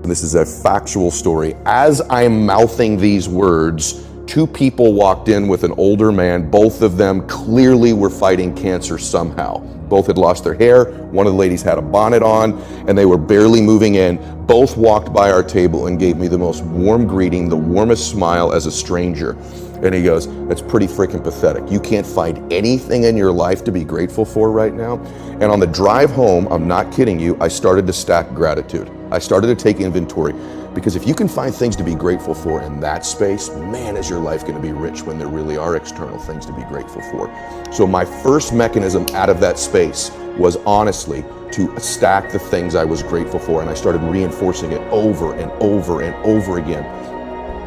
This is a factual story. As I'm mouthing these words, two people walked in with an older man. Both of them clearly were fighting cancer somehow. Both had lost their hair. One of the ladies had a bonnet on, and they were barely moving in. Both walked by our table and gave me the most warm greeting, the warmest smile as a stranger. And he goes, "That's pretty freaking pathetic. You can't find anything in your life to be grateful for right now." And on the drive home, I'm not kidding you, I started to stack gratitude. I started to take inventory, because if you can find things to be grateful for in that space, man, is your life going to be rich when there really are external things to be grateful for. So my first mechanism out of that space was honestly to stack the things I was grateful for, and I started reinforcing it over and over and over again.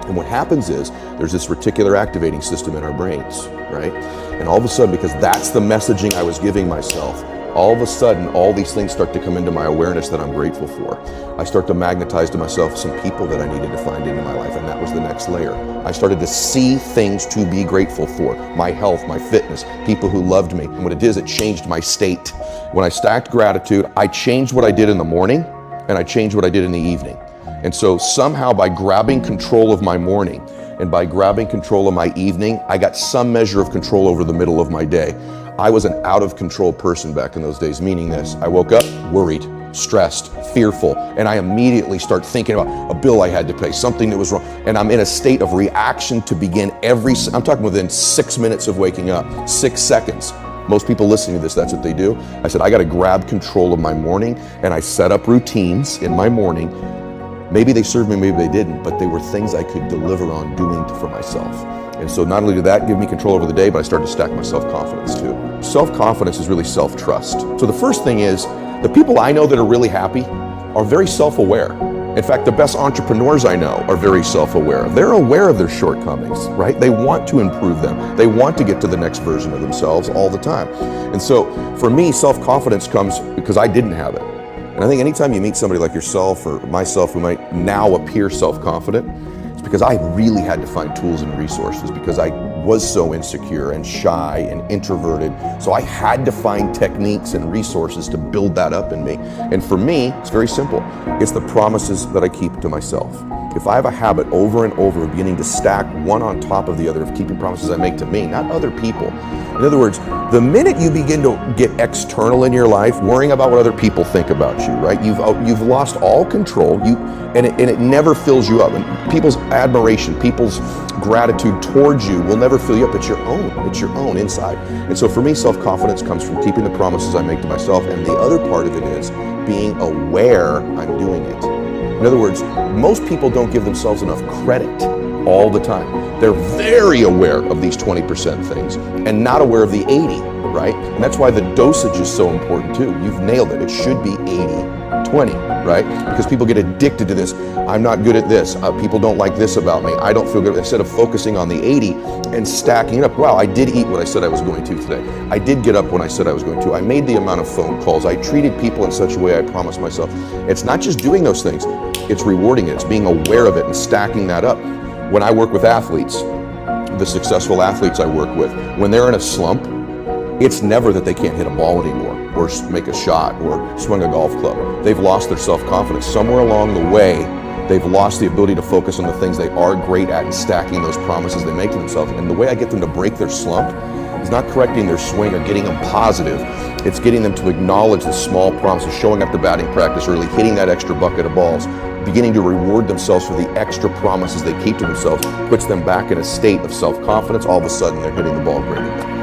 And what happens is there's this reticular activating system in our brains, right? And all of a sudden, because that's the messaging I was giving myself, all of a sudden, all these things start to come into my awareness that I'm grateful for. I start to magnetize to myself some people that I needed to find into my life, and that was the next layer. I started to see things to be grateful for. My health, my fitness, people who loved me. And what it is, it changed my state. When I stacked gratitude, I changed what I did in the morning, and I changed what I did in the evening. And so somehow by grabbing control of my morning and by grabbing control of my evening, I got some measure of control over the middle of my day. I was an out of control person back in those days, meaning this: I woke up worried, stressed, fearful, and I immediately start thinking about a bill I had to pay, something that was wrong, and I'm in a state of reaction to begin I'm talking within 6 minutes of waking up, 6 seconds. Most people listening to this, that's what they do. I said, I got to grab control of my morning, and I set up routines in my morning. Maybe they served me, maybe they didn't, but they were things I could deliver on doing for myself. And so not only did that give me control over the day, but I started to stack my self-confidence too. Self-confidence is really self-trust. So the first thing is, the people I know that are really happy are very self-aware. In fact, the best entrepreneurs I know are very self-aware. They're aware of their shortcomings, right? They want to improve them. They want to get to the next version of themselves all the time. And so for me, self-confidence comes because I didn't have it. And I think anytime you meet somebody like yourself or myself who might now appear self-confident, it's because I really had to find tools and resources, because I was so insecure and shy and introverted. So I had to find techniques and resources to build that up in me. And for me, it's very simple. It's the promises that I keep to myself. If I have a habit over and over of beginning to stack one on top of the other, of keeping promises I make to me, not other people. In other words, the minute you begin to get external in your life, worrying about what other people think about you, right? You've lost all control, and it never fills you up. And people's admiration, people's gratitude towards you will never fill you up. It's your own inside. And so for me, self-confidence comes from keeping the promises I make to myself, and the other part of it is being aware I'm doing it. In other words, most people don't give themselves enough credit all the time. They're very aware of these 20% things and not aware of the 80, right? And that's why the dosage is so important too. You've nailed it. It should be 80-20, right? Because people get addicted to this. I'm not good at this. People don't like this about me. I don't feel good. Instead of focusing on the 80 and stacking it up. Wow, I did eat what I said I was going to today. I did get up when I said I was going to. I made the amount of phone calls. I treated people in such a way I promised myself. It's not just doing those things. It's rewarding it. It's being aware of it and stacking that up. When I work with athletes, the successful athletes I work with, when they're in a slump, it's never that they can't hit a ball anymore or make a shot or swing a golf club. They've lost their self-confidence. Somewhere along the way, they've lost the ability to focus on the things they are great at and stacking those promises they make to themselves. And the way I get them to break their slump is not correcting their swing or getting them positive. It's getting them to acknowledge the small promises, showing up to batting practice early, hitting that extra bucket of balls, beginning to reward themselves for the extra promises they keep to themselves, puts them back in a state of self-confidence. All of a sudden, they're hitting the ball great.